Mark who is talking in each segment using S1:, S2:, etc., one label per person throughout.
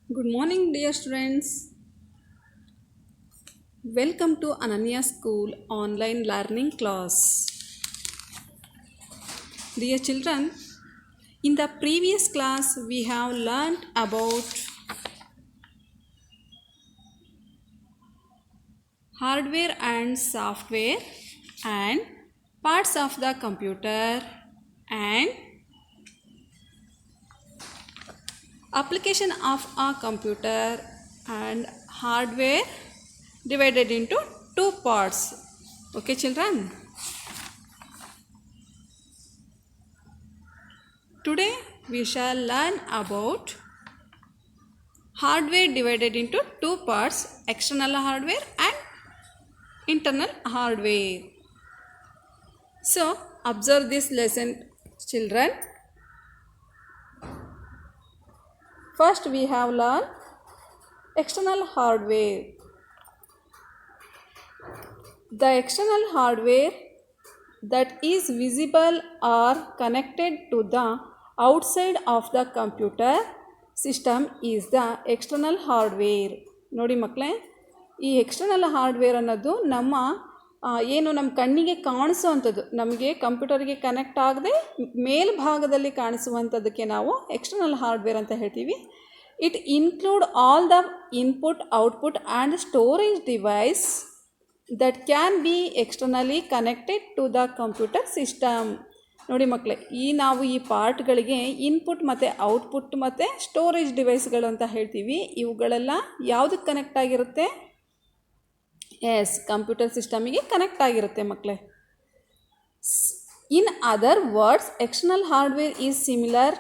S1: Good morning, dear students. Welcome to Ananya School online learning class. Dear children, in the previous class we have learned about hardware and software and parts of the computer and application of a computer and hardware divided into two parts. Okay, children? Today we shall learn about hardware divided into two parts, external hardware and internal hardware. So observe this lesson, children. First we have learned external hardware. The external hardware that is visible or connected to the outside of the computer system is the external hardware. ನೋಡಿ ಮಕ್ಕಳೇ, ಈ external hardware ಅನ್ನೋದು ಏನು ನಮ್ಮ ಕಣ್ಣಿಗೆ ಕಾಣಿಸುವಂಥದ್ದು, ನಮಗೆ ಕಂಪ್ಯೂಟರ್ಗೆ connect ಆಗದೆ ಮೇಲ್ಭಾಗದಲ್ಲಿ ಕಾಣಿಸುವಂಥದ್ದಕ್ಕೆ ನಾವು ಎಕ್ಸ್ಟರ್ನಲ್ ಹಾರ್ಡ್ವೇರ್ ಅಂತ ಹೇಳ್ತೀವಿ. It include all the input, output and storage device that can be externally connected to the computer system. ನೋಡಿ ಮಕ್ಕಳೇ, ನಾವು ಈ ಪಾರ್ಟ್ಗಳಿಗೆ ಇನ್ಪುಟ್ ಮತ್ತು ಔಟ್ಪುಟ್ ಮತ್ತು ಸ್ಟೋರೇಜ್ ಡಿವೈಸ್ಗಳು ಅಂತ ಹೇಳ್ತೀವಿ. ಇವುಗಳೆಲ್ಲ ಯಾವುದಕ್ಕೆ ಕನೆಕ್ಟ್ ಆಗಿರುತ್ತೆ? ಕಂಪ್ಯೂಟರ್ ಸಿಸ್ಟಮಿಗೆ ಕನೆಕ್ಟ್ ಆಗಿರುತ್ತೆ ಮಕ್ಕಳೇ. In other words, external hardware is similar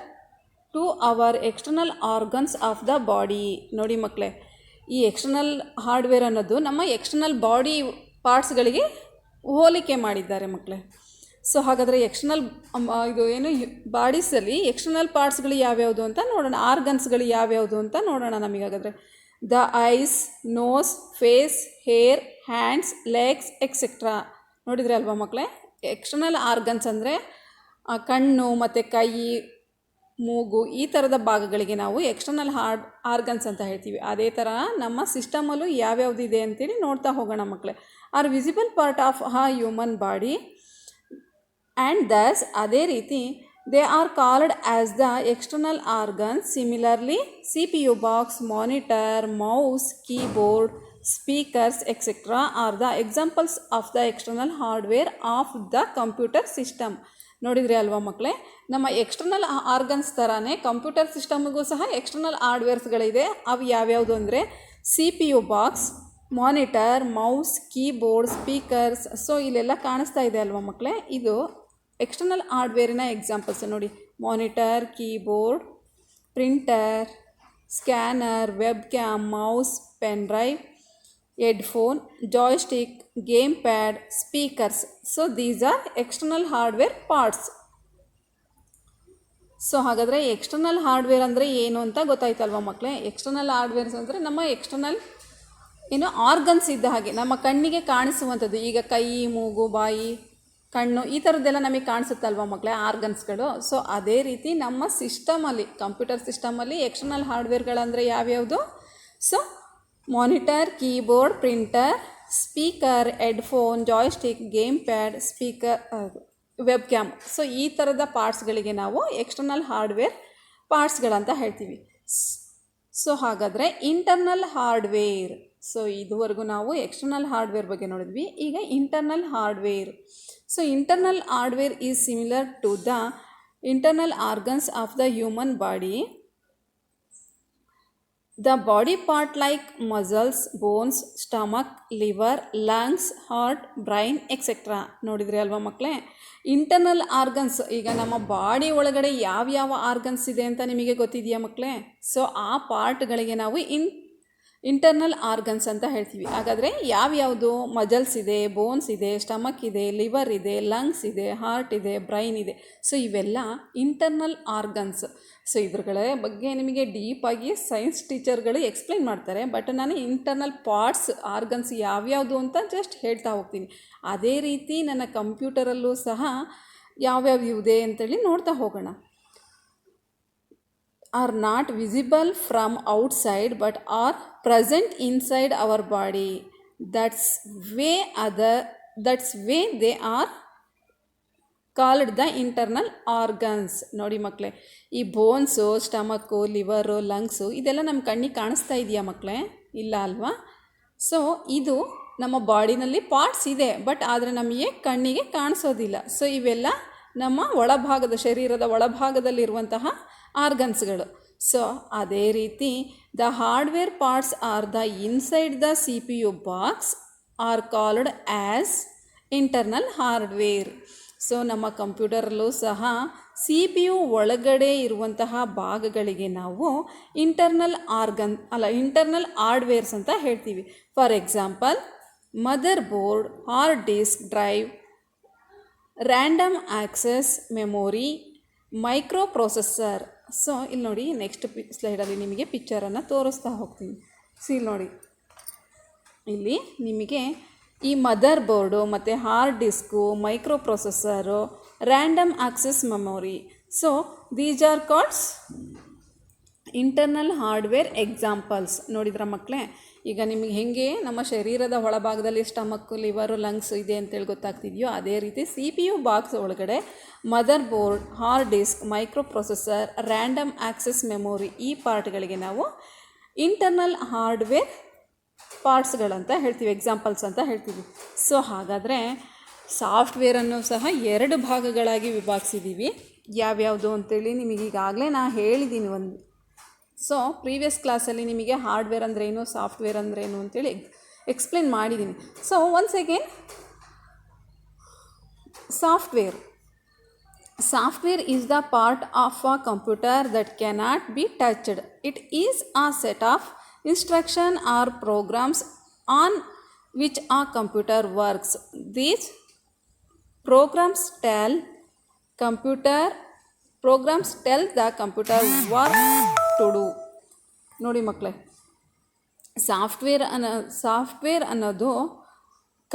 S1: to our external organs of the body. ನೋಡಿ ಮಕ್ಕಳೇ, ಈ ಎಕ್ಸ್ಟರ್ನಲ್ ಹಾರ್ಡ್ವೇರ್ ಅನ್ನೋದು ನಮ್ಮ ಎಕ್ಸ್ಟರ್ನಲ್ ಬಾಡಿ ಪಾರ್ಟ್ಸ್ಗಳಿಗೆ ಹೋಲಿಕೆ ಮಾಡಿದ್ದಾರೆ ಮಕ್ಕಳೇ. ಸೊ ಹಾಗಾದರೆ ಎಕ್ಸ್ಟರ್ನಲ್ ಬಾಡೀಸಲ್ಲಿ ಎಕ್ಸ್ಟರ್ನಲ್ ಪಾರ್ಟ್ಸ್ಗಳು ಯಾವ್ಯಾವುದು ಅಂತ ನೋಡೋಣ, ಆರ್ಗನ್ಸ್ಗಳು ಯಾವ್ಯಾವುದು ಅಂತ ನೋಡೋಣ ನಮಗಾದರೆ. The eyes, nose, face, hair, hands, legs et cetera. ನೋಡಿದ್ರೆ ಅಲ್ವಾ ಮಕ್ಕಳೇ, ಎಕ್ಸ್ಟರ್ನಲ್ ಆರ್ಗನ್ಸ್ ಅಂದರೆ ಕಣ್ಣು ಮತ್ತು ಕೈ, ಮೂಗು, ಈ ಥರದ ಭಾಗಗಳಿಗೆ ನಾವು ಎಕ್ಸ್ಟರ್ನಲ್ ಆರ್ಗನ್ಸ್ ಅಂತ ಹೇಳ್ತೀವಿ. ಅದೇ ಥರ ನಮ್ಮ ಸಿಸ್ಟಮಲ್ಲೂ ಯಾವ್ಯಾವುದು ಇದೆ ಅಂತೇಳಿ ನೋಡ್ತಾ ಹೋಗೋಣ ಮಕ್ಕಳೇ. Are visible part of human body and thus, ಅದೇ ರೀತಿ they are called as the external organs. Similarly C P U box, monitor, mouse, keyboard, speakers etcetera are the examples of the external hardware of the computer system. ನೋಡಿದ್ರಿ ಅಲ್ವಾ ಮಕ್ಕಳೇ, ನಮ್ಮ external organs ಥರನೇ computer ಸಿಸ್ಟಮ್ಗೂ ಸಹ external ಹಾರ್ಡ್ವೇರ್ಸ್ಗಳಿದೆ. ಅವು ಯಾವ್ಯಾವುದು ಅಂದರೆ C P U box, monitor, mouse, keyboard, speakers. So ಇಲ್ಲೆಲ್ಲ ಕಾಣಿಸ್ತಾ ಇದೆ ಅಲ್ವಾ ಮಕ್ಕಳೇ, ಇದು ಎಕ್ಸ್ಟರ್ನಲ್ ಹಾರ್ಡ್ವೇರಿನ ಎಕ್ಸಾಂಪಲ್ಸ್. ನೋಡಿ, monitor, keyboard, printer, scanner, webcam, mouse, pen drive, headphone, joystick, gamepad, speakers. So these are external hardware parts. So ಹಾಗಾದರೆ external hardware ಅಂದರೆ ಏನು ಅಂತ ಗೊತ್ತಾಯ್ತಲ್ವ ಮಕ್ಕಳೇ. ಎಕ್ಸ್ಟರ್ನಲ್ ಹಾರ್ಡ್ವೇರ್ಸ್ ಅಂದರೆ ನಮ್ಮ ಎಕ್ಸ್ಟರ್ನಲ್ ಆರ್ಗನ್ಸ್ ಇದ್ದ ಹಾಗೆ, ನಮ್ಮ ಕಣ್ಣಿಗೆ ಕಾಣಿಸುವಂಥದ್ದು. ಈಗ ಕೈ, ಮೂಗು, ಬಾಯಿ, ಕಣ್ಣು, ಈ ಥರದ್ದೆಲ್ಲ ನಮಗೆ ಕಾಣಿಸುತ್ತಲ್ವ ಮಕ್ಕಳೇ ಆರ್ಗನ್ಸ್ಗಳು. ಸೊ ಅದೇ ರೀತಿ ನಮ್ಮ ಸಿಸ್ಟಮಲ್ಲಿ, ಕಂಪ್ಯೂಟರ್ ಸಿಸ್ಟಮಲ್ಲಿ ಎಕ್ಸ್ಟರ್ನಲ್ ಹಾರ್ಡ್ವೇರ್ಗಳಂದರೆ ಯಾವ್ಯಾವುದು? So monitor, keyboard, printer, speaker, headphone, joystick, gamepad, speaker, webcam. So ಈ ಥರದ ಪಾರ್ಟ್ಸ್ಗಳಿಗೆ ನಾವು ಎಕ್ಸ್ಟರ್ನಲ್ ಹಾರ್ಡ್ವೇರ್ ಪಾರ್ಟ್ಸ್ಗಳಂತ ಹೇಳ್ತೀವಿ. ಸೊ ಹಾಗಾದರೆ ಇಂಟರ್ನಲ್ ಹಾರ್ಡ್ವೇರ್. ಸೊ ಇದುವರೆಗೂ ನಾವು ಎಕ್ಸ್ಟರ್ನಲ್ ಹಾರ್ಡ್ವೇರ್ ಬಗ್ಗೆ ನೋಡಿದ್ವಿ. ಈಗ internal hardware. So internal hardware is similar to the internal organs of the human body. The body part like muscles, bones, stomach, liver, lungs, heart, brain, etc. ನೋಡಿದ್ರಿ ಅಲ್ವಾ ಮಕ್ಕಳೇ, internal organs. ಈಗ ನಮ್ಮ body ಒಳಗಡೆ ಯಾವ್ಯಾವ ಆರ್ಗನ್ಸ್ ಇದೆ ಅಂತ ನಿಮಗೆ ಗೊತ್ತಿದೆಯಾ ಮಕ್ಕಳೇ? ಸೊ ಆ ಪಾರ್ಟ್ಗಳಿಗೆ ನಾವು ಇಂಟರ್ನಲ್ ಆರ್ಗನ್ಸ್ ಅಂತ ಹೇಳ್ತೀವಿ. ಹಾಗಾದರೆ ಯಾವ್ಯಾವುದು? ಮಜಲ್ಸ್ ಇದೆ, ಬೋನ್ಸ್ ಇದೆ, ಸ್ಟಮಕ್ ಇದೆ, ಲಿವರ್ ಇದೆ, ಲಂಗ್ಸ್ ಇದೆ, ಹಾರ್ಟ್ ಇದೆ, ಬ್ರೈನ್ ಇದೆ. ಸೊ ಇವೆಲ್ಲ ಇಂಟರ್ನಲ್ ಆರ್ಗನ್ಸ್. ಸೊ ಇದ್ರಗಳ ಬಗ್ಗೆ ನಿಮಗೆ ಡೀಪಾಗಿ ಸೈನ್ಸ್ ಟೀಚರ್ಗಳು ಎಕ್ಸ್ಪ್ಲೈನ್ ಮಾಡ್ತಾರೆ. ಬಟ್ ನಾನು ಇಂಟರ್ನಲ್ ಪಾರ್ಟ್ಸ್, ಆರ್ಗನ್ಸ್ ಯಾವ್ಯಾವುದು ಅಂತ ಜಸ್ಟ್ ಹೇಳ್ತಾ ಹೋಗ್ತೀನಿ. ಅದೇ ರೀತಿ ನನ್ನ ಕಂಪ್ಯೂಟರಲ್ಲೂ ಸಹ ಯಾವ್ಯಾವ ಇದೆ ಅಂತೇಳಿ ನೋಡ್ತಾ ಹೋಗೋಣ. are not visible from outside but are present inside our body. That's way they are called the internal organs. ನೋಡಿ ಮಕ್ಕಳೇ, ಈ ಬೋನ್ಸು, ಸ್ಟಮಕ್ಕು, ಲಿವರು, ಲಂಗ್ಸು ಇದೆಲ್ಲ ನಮ್ಮ ಕಣ್ಣಿಗೆ ಕಾಣಿಸ್ತಾ ಇದೆಯಾ ಮಕ್ಕಳೇ? ಇಲ್ಲ ಅಲ್ವಾ? ಸೊ ಇದು ನಮ್ಮ ಬಾಡಿನಲ್ಲಿ ಪಾರ್ಟ್ಸ್ ಇದೆ, ಬಟ್ ಆದರೆ ನಮಗೆ ಕಣ್ಣಿಗೆ ಕಾಣಿಸೋದಿಲ್ಲ. ಸೊ ಇವೆಲ್ಲ ನಮ್ಮ ಒಳಭಾಗದ, ಶರೀರದ ಒಳಭಾಗದಲ್ಲಿರುವಂತಹ ಆರ್ಗನ್ಸ್ಗಳು. ಸೊ ಅದೇ ರೀತಿ the hardware parts are the inside the CPU box R called as internal hardware. So ನಮ್ಮ ಕಂಪ್ಯೂಟರಲ್ಲೂ ಸಹ CPU ಒಳಗಡೆ ಇರುವಂತಹ ಭಾಗಗಳಿಗೆ ನಾವು ಇಂಟರ್ನಲ್ ಹಾರ್ಡ್ವೇರ್ಸ್ ಅಂತ ಹೇಳ್ತೀವಿ. For example mother board, hard disk drive, random access memory, micro processor. So ಇಲ್ಲಿ ನೋಡಿ, ನೆಕ್ಸ್ಟ್ ಸ್ಲೈಡಲ್ಲಿ ನಿಮಗೆ ಪಿಕ್ಚರನ್ನು ತೋರಿಸ್ತಾ ಹೋಗ್ತೀನಿ. ಸೊ ಇಲ್ಲಿ ನೋಡಿ, ಇಲ್ಲಿ ನಿಮಗೆ ಈ ಮದರ್ ಬೋರ್ಡು ಮತ್ತು hard disk, micro processor, random access memory. So these are ಕಾಲ್ಡ್ಸ್ internal hardware examples. ನೋಡಿದ್ರ ಮಕ್ಕಳೇ? ಈಗ ನಿಮಗೆ ಹೇಗೆ ನಮ್ಮ ಶರೀರದ ಒಳಭಾಗದಲ್ಲಿ ಸ್ಟಮಕ್ಕು, ಲಿವರು, ಲಂಗ್ಸ್ ಇದೆ ಅಂತೇಳಿ ಗೊತ್ತಾಗ್ತಿದೆಯೋ, ಅದೇ ರೀತಿ CPU ಬಾಕ್ಸ್ ಒಳಗಡೆ mother board, hard disk, micro processor, random access memory ಈ ಪಾರ್ಟ್ಗಳಿಗೆ ನಾವು ಇಂಟರ್ನಲ್ ಹಾರ್ಡ್ವೇರ್ ಪಾರ್ಟ್ಸ್ಗಳಂತ ಹೇಳ್ತೀವಿ, ಎಕ್ಸಾಂಪಲ್ಸ್ ಅಂತ ಹೇಳ್ತೀವಿ. ಸೊ ಹಾಗಾದರೆ ಸಾಫ್ಟ್ವೇರನ್ನು ಸಹ 2 ಭಾಗಗಳಾಗಿ ವಿಭಾಗಿಸಿದ್ದೀವಿ. ಯಾವ್ಯಾವುದು ಅಂತೇಳಿ ನಿಮಗೆ ಈಗಾಗಲೇ ನಾನು ಹೇಳಿದ್ದೀನಿ ಒಂದು. ಸೊ ಪ್ರೀವಿಯಸ್ ಕ್ಲಾಸಲ್ಲಿ ನಿಮಗೆ ಹಾರ್ಡ್ವೇರ್ ಅಂದ್ರೇನು, ಸಾಫ್ಟ್ವೇರ್ ಅಂದ್ರೇನು ಅಂತೇಳಿ ಎಕ್ಸ್ಪ್ಲೇನ್ ಮಾಡಿದ್ದೀನಿ. So once again, software is the part of a computer that cannot be touched. It is a set of instruction or programs on which a computer works. These programs tell the computer what to do. ನೋಡಿ ಮಕ್ಕಳೇ, software ಅನ್ನೋದು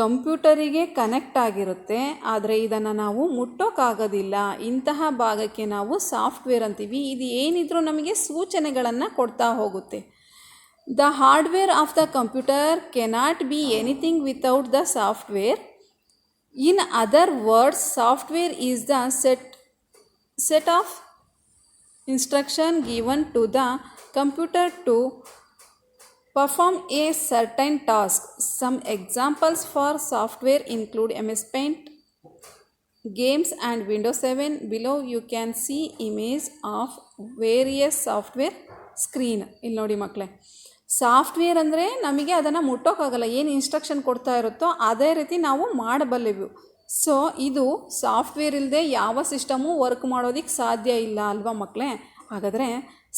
S1: ಕಂಪ್ಯೂಟರಿಗೆ connect ಆಗಿರುತ್ತೆ, ಆದರೆ ಇದನ್ನು ನಾವು ಮುಟ್ಟೋಕ್ಕಾಗೋದಿಲ್ಲ. ಇಂತಹ ಭಾಗಕ್ಕೆ ನಾವು ಸಾಫ್ಟ್ವೇರ್ ಅಂತೀವಿ. ಇದು ಏನಿದ್ರೂ ನಮಗೆ ಸೂಚನೆಗಳನ್ನು ಕೊಡ್ತಾ ಹೋಗುತ್ತೆ. The hardware of the computer cannot be anything without the software. In other words, software is the set of instruction given to the computer to perform a certain task. Some examples for software include MS Paint, games and Windows 7. Below you can see image of various software screen. ಇಲ್ಲಿ ನೋಡಿ ಮಕ್ಕಳೇ, software ಅಂದರೆ ನಮಗೆ ಅದನ್ನು ಮುಟ್ಟೋಕ್ಕಾಗಲ್ಲ, ಏನು instruction ಕೊಡ್ತಾ ಇರುತ್ತೋ ಅದೇ ರೀತಿ ನಾವು ಮಾಡಬಲ್ಲೆವು. ಸೊ ಇದು ಸಾಫ್ಟ್ವೇರ್ ಇಲ್ಲದೆ ಯಾವ ಸಿಸ್ಟಮು ವರ್ಕ್ ಮಾಡೋದಕ್ಕೆ ಸಾಧ್ಯ ಇಲ್ಲ ಅಲ್ವಾ ಮಕ್ಕಳೇ? ಹಾಗಾದರೆ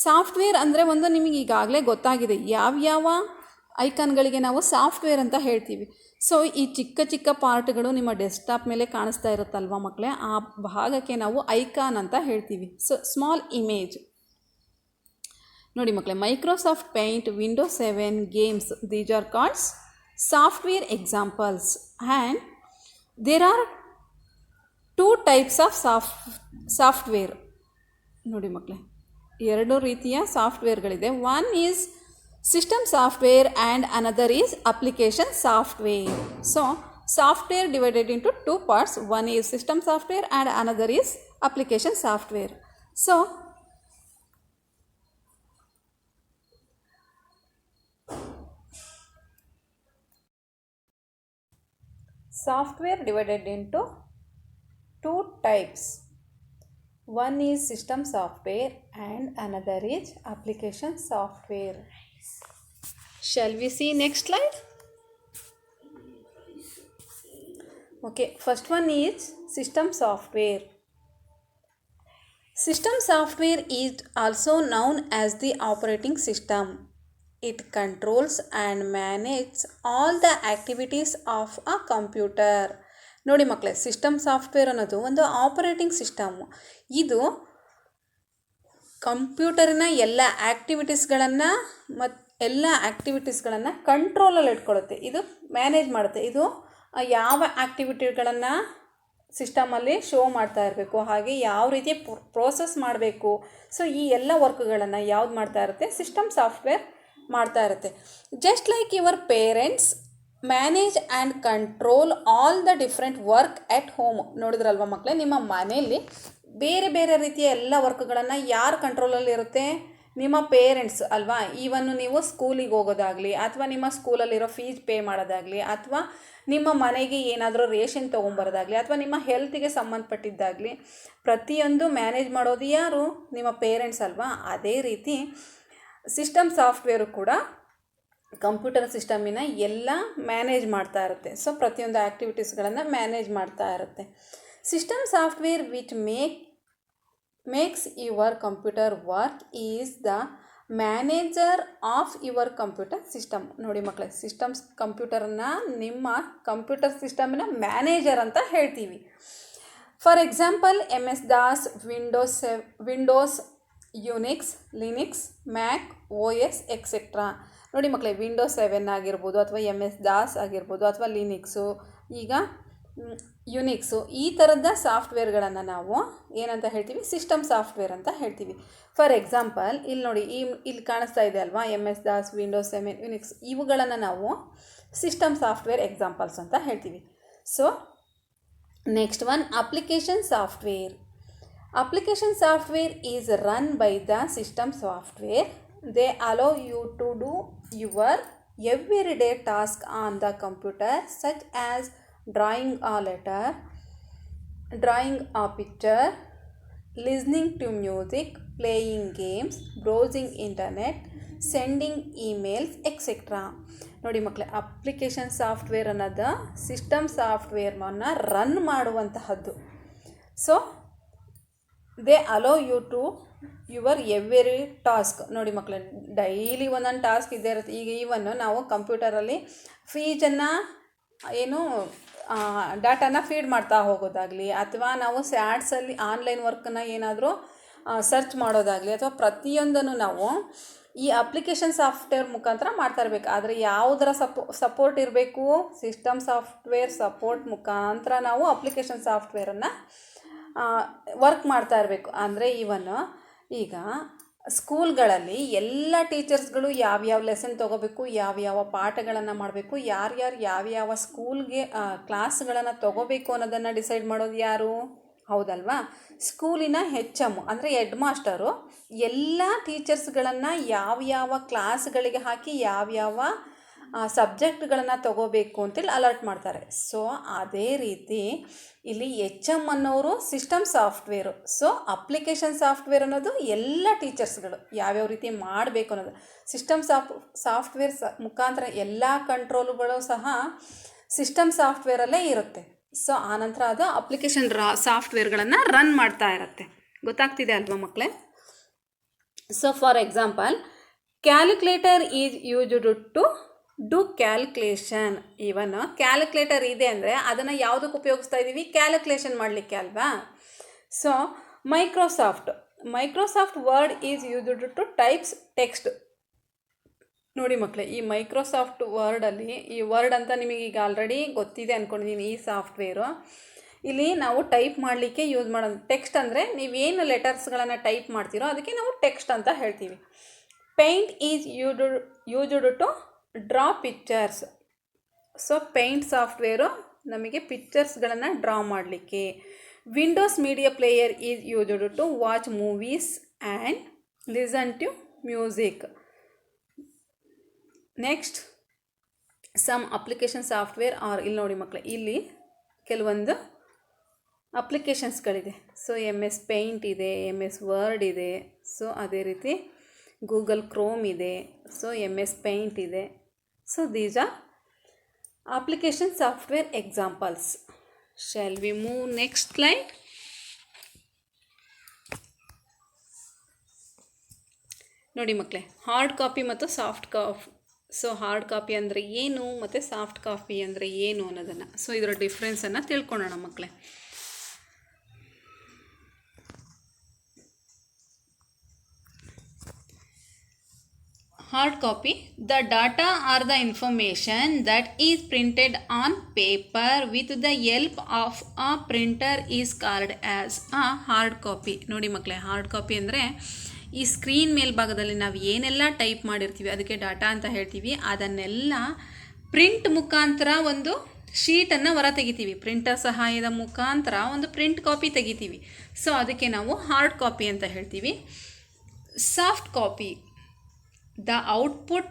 S1: ಸಾಫ್ಟ್ವೇರ್ ಅಂದರೆ ಒಂದು ನಿಮಗೆ ಈಗಾಗಲೇ ಗೊತ್ತಾಗಿದೆ, ಯಾವ್ಯಾವ ಐಕಾನ್ಗಳಿಗೆ ನಾವು ಸಾಫ್ಟ್ವೇರ್ ಅಂತ ಹೇಳ್ತೀವಿ. ಸೊ ಈ ಚಿಕ್ಕ ಚಿಕ್ಕ ಪಾರ್ಟ್ಗಳು ನಿಮ್ಮ ಡೆಸ್ಕ್ಟಾಪ್ ಮೇಲೆ ಕಾಣಿಸ್ತಾ ಇರುತ್ತಲ್ವ ಮಕ್ಕಳೇ, ಆ ಭಾಗಕ್ಕೆ ನಾವು ಐಕಾನ್ ಅಂತ ಹೇಳ್ತೀವಿ. So small image. ನೋಡಿ ಮಕ್ಕಳೇ, Microsoft Paint, Windows 7, games, these are called software examples. And there are 2 types of software. ನೋಡಿ ಮಕ್ಕಳೇ, 2 ರೀತಿಯ ಸಾಫ್ಟ್ವೇರ್ಗಳಿದೆ. One is system software and another is application software. So software divided into 2 parts. One is system software and another is application software. So software divided into 2 types. One is system software and another is application software. Shall we see next slide? Okay, first one is system software. System software is also known as the operating system. It controls and manages all the activities of a computer. ನೋಡಿ ಮಕ್ಕಳೇ, system software ಅನ್ನೋದು ಒಂದು operating system. ಇದು ಕಂಪ್ಯೂಟರಿನ ಎಲ್ಲ ಆ್ಯಕ್ಟಿವಿಟೀಸ್ಗಳನ್ನು ಕಂಟ್ರೋಲಲ್ಲಿ ಇಟ್ಕೊಳ್ಳುತ್ತೆ. ಇದು manage ಮಾಡುತ್ತೆ. ಇದು ಯಾವ ಆ್ಯಕ್ಟಿವಿಟಿಗಳನ್ನು ಸಿಸ್ಟಮಲ್ಲಿ ಶೋ ಮಾಡ್ತಾ ಇರಬೇಕು. ಹಾಗೆ ಯಾವ ರೀತಿ ಪ್ರೋಸೆಸ್ ಮಾಡಬೇಕು, ಸೊ ಈ ಎಲ್ಲ ವರ್ಕ್ಗಳನ್ನು ಯಾವ್ದು ಮಾಡ್ತಾ ಇರುತ್ತೆ, ಸಿಸ್ಟಮ್ ಸಾಫ್ಟ್ವೇರ್ ಮಾಡ್ತಾ ಇರುತ್ತೆ. Just like your parents manage and control all the different work at home. ನೋಡಿದ್ರಲ್ವ ಮಕ್ಕಳೇ, ನಿಮ್ಮ ಮನೆಯಲ್ಲಿ ಬೇರೆ ಬೇರೆ ರೀತಿಯ ಎಲ್ಲ ವರ್ಕ್ಗಳನ್ನು ಯಾರು ಕಂಟ್ರೋಲಲ್ಲಿ ಇರುತ್ತೆ, ನಿಮ್ಮ ಪೇರೆಂಟ್ಸ್ ಅಲ್ವಾ. ಈವನ್ನು ನೀವು ಸ್ಕೂಲಿಗೆ ಹೋಗೋದಾಗಲಿ, ಅಥವಾ ನಿಮ್ಮ ಸ್ಕೂಲಲ್ಲಿರೋ ಫೀಸ್ ಪೇ ಮಾಡೋದಾಗಲಿ, ಅಥವಾ ನಿಮ್ಮ ಮನೆಗೆ ಏನಾದರೂ ರೇಷನ್ ತೊಗೊಂಬರೋದಾಗಲಿ, ಅಥವಾ ನಿಮ್ಮ ಹೆಲ್ತಿಗೆ ಸಂಬಂಧಪಟ್ಟಿದ್ದಾಗಲಿ ಪ್ರತಿಯೊಂದು ಮ್ಯಾನೇಜ್ ಮಾಡೋದು ಯಾರು, ನಿಮ್ಮ ಪೇರೆಂಟ್ಸ್ ಅಲ್ವಾ. ಅದೇ ರೀತಿ ಸಿಸ್ಟಮ್ ಸಾಫ್ಟ್ವೇರು ಕೂಡ ಕಂಪ್ಯೂಟರ್ ಸಿಸ್ಟಮಿನ ಎಲ್ಲ ಮ್ಯಾನೇಜ್ ಮಾಡ್ತಾ ಇರುತ್ತೆ. ಸೊ ಪ್ರತಿಯೊಂದು ಆ್ಯಕ್ಟಿವಿಟೀಸ್ಗಳನ್ನು ಮ್ಯಾನೇಜ್ ಮಾಡ್ತಾ ಇರುತ್ತೆ. System software which makes your computer work is the manager of your computer system. ನೋಡಿ ಮಕ್ಕಳೇ, ಸಿಸ್ಟಮ್ಸ್ ಕಂಪ್ಯೂಟರನ್ನು ನಿಮ್ಮ ಕಂಪ್ಯೂಟರ್ ಸಿಸ್ಟಮಿನ ಮ್ಯಾನೇಜರ್ ಅಂತ ಹೇಳ್ತೀವಿ. For example MS-DOS, Windows, Unix, Linux, Mac OS etcetera. ನೋಡಿ ಮಕ್ಕಳೇ, ವಿಂಡೋಸ್ 7 ಆಗಿರ್ಬೋದು, ಅಥವಾ MS-DOS ಆಗಿರ್ಬೋದು, ಅಥವಾ ಲಿನಿಕ್ಸು, ಈಗ ಯುನಿಕ್ಸು, ಈ ಥರದ ಸಾಫ್ಟ್ವೇರ್ಗಳನ್ನು ನಾವು ಏನಂತ ಹೇಳ್ತೀವಿ, ಸಿಸ್ಟಮ್ ಸಾಫ್ಟ್ವೇರ್ ಅಂತ ಹೇಳ್ತೀವಿ. ಫಾರ್ ಎಕ್ಸಾಂಪಲ್ ಇಲ್ಲಿ ನೋಡಿ, ಇಲ್ಲಿ ಕಾಣಿಸ್ತಾ ಇದೆ ಅಲ್ವಾ, MS-DOS, ವಿಂಡೋಸ್ 7, ಯುನಿಕ್ಸ್, ಇವುಗಳನ್ನು ನಾವು ಸಿಸ್ಟಮ್ ಸಾಫ್ಟ್ವೇರ್ ಎಕ್ಸಾಂಪಲ್ಸ್ ಅಂತ ಹೇಳ್ತೀವಿ. So next one, application software. Application software is run by the system software. They allow you to do your everyday task on the computer, such as drawing a letter, drawing a picture, listening to music, playing games, browsing internet, sending emails, etc. ನೋಡಿ ಮಕ್ಕಳೇ, application software ಅನ್ನೋದು system ಸಾಫ್ಟ್ವೇರ್ನ run ಮಾಡುವಂತಹದ್ದು. So they allow you to your every task. ನೋಡಿ ಮಕ್ಕಳೇ, daily ಒಂದೊಂದು task ಇದ್ದೇ ಇರುತ್ತೆ. ಈಗ ಈವನ್ನು ನಾವು ಕಂಪ್ಯೂಟರಲ್ಲಿ ಫೀಜನ್ನು ಡಾಟಾನ ಫೀಡ್ ಮಾಡ್ತಾ ಹೋಗೋದಾಗಲಿ, ಅಥವಾ ನಾವು ಸ್ಯಾಟ್ಸಲ್ಲಿ ಆನ್ಲೈನ್ ವರ್ಕನ್ನು ಏನಾದರೂ ಸರ್ಚ್ ಮಾಡೋದಾಗಲಿ, ಅಥವಾ ಪ್ರತಿಯೊಂದನ್ನು ನಾವು ಈ ಅಪ್ಲಿಕೇಶನ್ ಸಾಫ್ಟ್ವೇರ್ ಮುಖಾಂತರ ಮಾಡ್ತಾ ಇರಬೇಕು. ಆದರೆ ಯಾವುದರ ಸಪೋರ್ಟ್ ಇರಬೇಕು, ಸಿಸ್ಟಮ್ ಸಾಫ್ಟ್ವೇರ್ ಸಪೋರ್ಟ್ ಮುಖಾಂತರ ನಾವು ಅಪ್ಲಿಕೇಶನ್ ಸಾಫ್ಟ್ವೇರನ್ನು ವರ್ಕ್ ಮಾಡ್ತಾ ಇರಬೇಕು. ಅಂದರೆ ಈಗ ಸ್ಕೂಲ್ಗಳಲ್ಲಿ ಎಲ್ಲ ಟೀಚರ್ಸ್ಗಳು ಯಾವ್ಯಾವ ಲೆಸನ್ ತೊಗೋಬೇಕು, ಯಾವ್ಯಾವ ಪಾಠಗಳನ್ನು ಮಾಡಬೇಕು, ಯಾರ್ಯಾರು ಯಾವ್ಯಾವ ಸ್ಕೂಲ್ಗೆ ಕ್ಲಾಸ್ಗಳನ್ನು ತೊಗೋಬೇಕು ಅನ್ನೋದನ್ನು ಡಿಸೈಡ್ ಮಾಡೋದು ಯಾರು, ಹೌದಲ್ವಾ, ಸ್ಕೂಲಿನ HM ಅಂದರೆ ಹೆಡ್ ಮಾಸ್ಟರು ಎಲ್ಲ ಟೀಚರ್ಸ್ಗಳನ್ನು ಯಾವ್ಯಾವ ಕ್ಲಾಸ್ಗಳಿಗೆ ಹಾಕಿ ಯಾವ್ಯಾವ ಸಬ್ಜೆಕ್ಟ್ಗಳನ್ನು ತೊಗೋಬೇಕು ಅಂತೇಳಿ ಅಲರ್ಟ್ ಮಾಡ್ತಾರೆ. ಸೊ ಅದೇ ರೀತಿ ಇಲ್ಲಿ HM ಅನ್ನೋರು system software. So application software ಅನ್ನೋದು ಎಲ್ಲ ಟೀಚರ್ಸ್ಗಳು ಯಾವ್ಯಾವ ರೀತಿ ಮಾಡಬೇಕು ಅನ್ನೋದು. ಸಿಸ್ಟಮ್ ಸಾಫ್ಟ್ವೇರ್ ಮುಖಾಂತರ ಎಲ್ಲ ಕಂಟ್ರೋಲುಗಳು ಸಹ ಸಿಸ್ಟಮ್ ಸಾಫ್ಟ್ವೇರಲ್ಲೇ ಇರುತ್ತೆ. ಸೊ ಆನಂತರ ಅದು ಅಪ್ಲಿಕೇಶನ್ ಸಾಫ್ಟ್ವೇರ್ಗಳನ್ನು ರನ್ ಮಾಡ್ತಾ ಇರುತ್ತೆ. ಗೊತ್ತಾಗ್ತಿದೆ ಅಲ್ವಾ ಮಕ್ಕಳೇ? So for example, calculator is used to do calculation. Even calculator ಇದೆ ಅಂದರೆ ಅದನ್ನು ಯಾವುದಕ್ಕೆ ಉಪಯೋಗಿಸ್ತಾ ಇದ್ದೀವಿ, ಕ್ಯಾಲ್ಕುಲೇಷನ್ ಮಾಡಲಿಕ್ಕೆ ಅಲ್ವಾ. So Microsoft Word is used to types text. ನೋಡಿ ಮಕ್ಕಳೇ, ಈ ಮೈಕ್ರೋಸಾಫ್ಟ್ ವರ್ಡಲ್ಲಿ, ಈ ವರ್ಡ್ ಅಂತ ನಿಮಗೆ ಈಗ ಆಲ್ರೆಡಿ ಗೊತ್ತಿದೆ ಅಂದ್ಕೊಂಡಿದ್ದೀನಿ. ಈ ಸಾಫ್ಟ್ವೇರು ಇಲ್ಲಿ ನಾವು ಟೈಪ್ ಮಾಡಲಿಕ್ಕೆ ಯೂಸ್ ಮಾಡೋದು. ಟೆಕ್ಸ್ಟ್ ಅಂದರೆ ನೀವೇನು ಲೆಟರ್ಸ್ಗಳನ್ನು ಟೈಪ್ ಮಾಡ್ತೀರೋ ಅದಕ್ಕೆ ನಾವು ಟೆಕ್ಸ್ಟ್ ಅಂತ ಹೇಳ್ತೀವಿ. Paint is used to draw pictures. So paint software ನಮಗೆ ಪಿಕ್ಚರ್ಸ್ಗಳನ್ನು ಡ್ರಾ ಮಾಡಲಿಕ್ಕೆ. Windows Media Player is used to watch movies and listen to music. Next, some application software are. ಇಲ್ಲಿ ನೋಡಿ ಮಕ್ಕಳೇ, ಇಲ್ಲಿ ಕೆಲವೊಂದು ಅಪ್ಲಿಕೇಶನ್ಸ್ಗಳಿದೆ. ಸೊ MS ಪೇಂಟ್ ಇದೆ, MS ವರ್ಡ್ ಇದೆ. ಸೊ ಅದೇ ರೀತಿ ಗೂಗಲ್ ಕ್ರೋಮ್ ಇದೆ. ಸೊ MS ಪೇಂಟ್ ಇದೆ. So these are application software examples. Shall we move next slide? ನೋಡಿ ಮಕ್ಕಳೇ, ಹಾರ್ಡ್ ಕಾಪಿ ಮತ್ತು soft copy. So hard copy ಅಂದರೆ ಏನು ಮತ್ತು ಸಾಫ್ಟ್ ಕಾಪಿ ಅಂದರೆ ಏನು ಅನ್ನೋದನ್ನು, ಸೊ ಇದರ ಡಿಫ್ರೆನ್ಸನ್ನು ತಿಳ್ಕೊಳ್ಳೋಣ ಮಕ್ಕಳೇ. Hard copy. The data or the information that is printed on paper with the help of a printer is called as a hard copy. ನೋಡಿ ಮಕ್ಕಳೇ, ಹಾರ್ಡ್ ಕಾಪಿ ಅಂದರೆ ಈ ಸ್ಕ್ರೀನ್ ಮೇಲ್ಭಾಗದಲ್ಲಿ ನಾವು ಏನೆಲ್ಲ ಟೈಪ್ ಮಾಡಿರ್ತೀವಿ ಅದಕ್ಕೆ ಡಾಟಾ ಅಂತ ಹೇಳ್ತೀವಿ. ಅದನ್ನೆಲ್ಲ ಪ್ರಿಂಟ್ ಮುಖಾಂತರ ಒಂದು ಶೀಟನ್ನು ಹೊರ ತೆಗಿತೀವಿ. ಪ್ರಿಂಟರ್ ಸಹಾಯದ ಮುಖಾಂತರ ಒಂದು ಪ್ರಿಂಟ್ ಕಾಪಿ ತೆಗಿತೀವಿ. ಸೊ ಅದಕ್ಕೆ ನಾವು ಹಾರ್ಡ್ ಕಾಪಿ ಅಂತ ಹೇಳ್ತೀವಿ. Soft copy. The output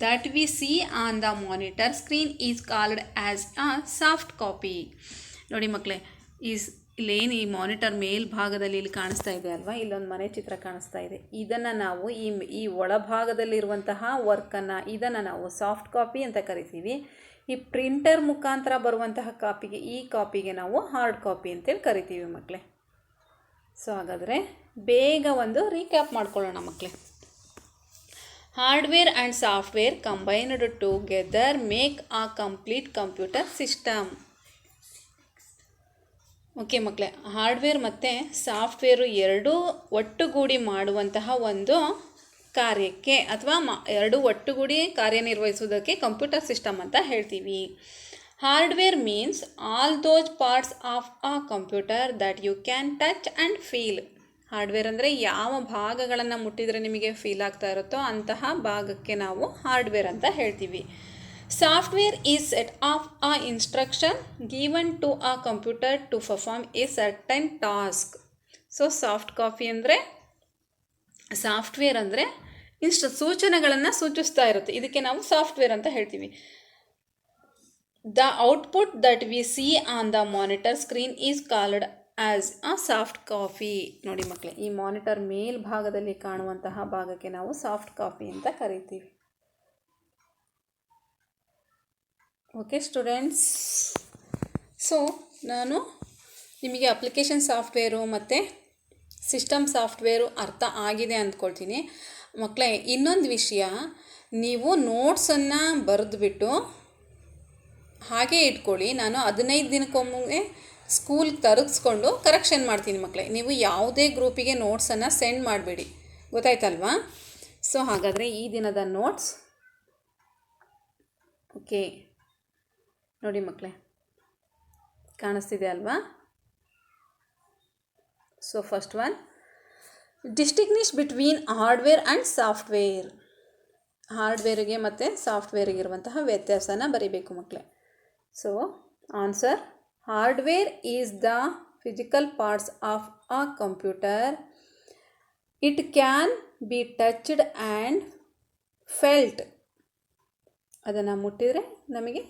S1: that we see on the monitor screen is called as a soft copy. ನೋಡಿ ಮಕ್ಕಳೇ, ಇಲ್ಲೇನು ಈ ಮಾನಿಟರ್ ಮೇಲ್ಭಾಗದಲ್ಲಿ ಇಲ್ಲಿ ಕಾಣಿಸ್ತಾ ಇದೆ ಅಲ್ವಾ, ಇಲ್ಲೊಂದು ಮನೆ ಚಿತ್ರ ಕಾಣಿಸ್ತಾ ಇದೆ. ಇದನ್ನು ನಾವು ಈ ಒಳಭಾಗದಲ್ಲಿರುವಂತಹ ವರ್ಕನ್ನು ಇದನ್ನು ನಾವು ಸಾಫ್ಟ್ ಕಾಪಿ ಅಂತ ಕರಿತೀವಿ. ಈ ಪ್ರಿಂಟರ್ ಮುಖಾಂತರ ಬರುವಂತಹ ಕಾಪಿಗೆ, ಈ ಕಾಪಿಗೆ ನಾವು ಹಾರ್ಡ್ ಕಾಪಿ ಅಂತೇಳಿ ಕರಿತೀವಿ ಮಕ್ಕಳೇ. ಸೊ ಹಾಗಾದರೆ ಬೇಗ ಒಂದು ರೀಕ್ಯಾಪ್ ಮಾಡ್ಕೊಳ್ಳೋಣ ಮಕ್ಕಳೇ. Hardware and software combined together make a complete computer system. Okay ಮಕ್ಕಳೇ, ಹಾರ್ಡ್ವೇರ್ ಮತ್ತು ಸಾಫ್ಟ್ವೇರು ಎರಡೂ ಒಟ್ಟುಗೂಡಿ ಮಾಡುವಂತಹ ಒಂದು ಕಾರ್ಯಕ್ಕೆ ಅಥವಾ ಎರಡೂ ಒಟ್ಟುಗೂಡಿ ಕಾರ್ಯನಿರ್ವಹಿಸುವುದಕ್ಕೆ ಕಂಪ್ಯೂಟರ್ ಸಿಸ್ಟಮ್ ಅಂತ ಹೇಳ್ತೀವಿ. Hardware means all those parts of a computer that you can touch and feel. Hardware ಅಂದರೆ ಯಾವ ಭಾಗಗಳನ್ನು ಮುಟ್ಟಿದರೆ ನಿಮಗೆ ಫೀಲ್ ಆಗ್ತಾ ಇರುತ್ತೋ ಅಂತಹ ಭಾಗಕ್ಕೆ ನಾವು ಹಾರ್ಡ್ವೇರ್ ಅಂತ ಹೇಳ್ತೀವಿ. Software is set of a instruction given to a computer to perform a certain task. So software ಅಂದರೆ ಸೂಚನೆಗಳನ್ನು ಸೂಚಿಸ್ತಾ ಇರುತ್ತೆ. ಇದಕ್ಕೆ ನಾವು ಸಾಫ್ಟ್ವೇರ್ ಅಂತ ಹೇಳ್ತೀವಿ. The output that we see on the monitor screen is called as a soft copy. ನೋಡಿ ಮಕ್ಕಳೇ, ಈ ಮಾನಿಟರ್ ಮೇಲ್ಭಾಗದಲ್ಲಿ ಕಾಣುವಂತಹ ಭಾಗಕ್ಕೆ ನಾವು ಸಾಫ್ಟ್ ಕಾಪಿ ಅಂತ ಕರಿತೀವಿ. ಓಕೆ ಸ್ಟೂಡೆಂಟ್ಸ್, ಸೊ ನಾನು ನಿಮಗೆ ಅಪ್ಲಿಕೇಶನ್ ಸಾಫ್ಟ್ವೇರು ಮತ್ತು ಸಿಸ್ಟಮ್ ಸಾಫ್ಟ್ವೇರು ಅರ್ಥ ಆಗಿದೆ ಅಂದ್ಕೊಳ್ತೀನಿ ಮಕ್ಕಳೇ. ಇನ್ನೊಂದು ವಿಷಯ, ನೀವು ನೋಟ್ಸನ್ನು ಬರೆದುಬಿಟ್ಟು ಹಾಗೆ ಇಟ್ಕೊಳ್ಳಿ. ನಾನು 15 ದಿನಕ್ಕೊಮ್ಮೆ ಸ್ಕೂಲ್ಗೆ ತರಿಸ್ಕೊಂಡು ಕರೆಕ್ಷನ್ ಮಾಡ್ತೀನಿ ಮಕ್ಕಳೇ. ನೀವು ಯಾವುದೇ ಗ್ರೂಪಿಗೆ ನೋಟ್ಸನ್ನು ಸೆಂಡ್ ಮಾಡಬೇಡಿ, ಗೊತ್ತಾಯ್ತಲ್ವಾ? ಸೊ ಹಾಗಾದರೆ ಈ ದಿನದ ನೋಟ್ಸ್ ಓಕೆ ನೋಡಿ ಮಕ್ಕಳೇ, ಕಾಣಿಸ್ತಿದೆ ಅಲ್ವಾ? So first one, distinguish between hardware and software. ಹಾರ್ಡ್ವೇರಿಗೆ ಮತ್ತು ಸಾಫ್ಟ್ವೇರಿಗೆ ಇರುವಂತಹ ವ್ಯತ್ಯಾಸನ ಬರೀಬೇಕು ಮಕ್ಕಳೇ. So answer, hardware is the physical parts of a computer. It can be touched and felt. ಅದನ್ನು ಮುಟ್ಟಿದರೆ ನಮಗೆ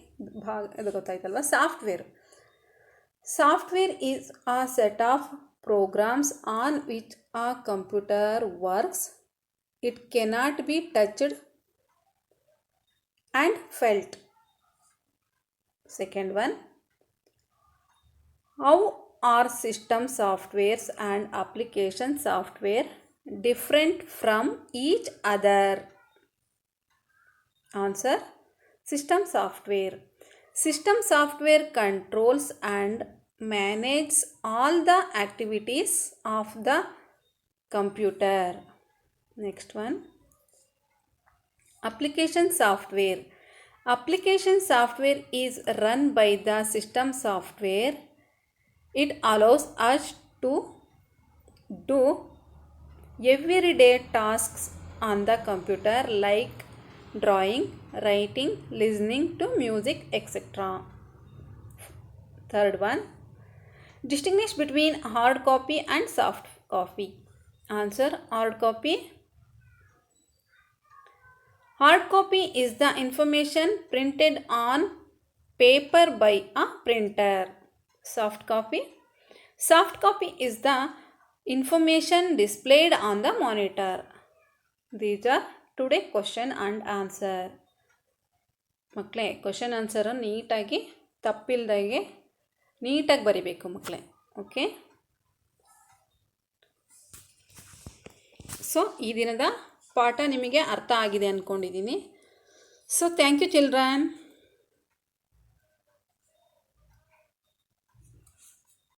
S1: ಅದು ಗೊತ್ತಾಯ್ತಲ್ವ. Software is a set of programs on which a computer works. It cannot be touched and felt. Second one, how are system softwares and application software different from each other? Answer, system software. System software controls and manages all the activities of the computer. Next one, application software. Application software is run by the system software. It allows us to do everyday tasks on the computer like drawing, writing, listening to music, etc. Third one, distinguish between hard copy and soft copy. Answer, hard copy. Hard copy is the information printed on paper by a printer. Soft copy is the information displayed on the monitor. These are today question and answer. ಮಕ್ಕಳೇ, question answer ನೀಟಾಗಿ ತಪ್ಪಿಲ್ದಾಗೆ ನೀಟಾಗಿ ಬರಿಬೇಕು ಮಕ್ಕಳೇ. Okay, so ಈ ದಿನದ ಪಾಠ ನಿಮಗೆ ಅರ್ಥ ಆಗಿದೆ ಅಂದ್ಕೊಂಡಿದ್ದೀನಿ. So thank you children.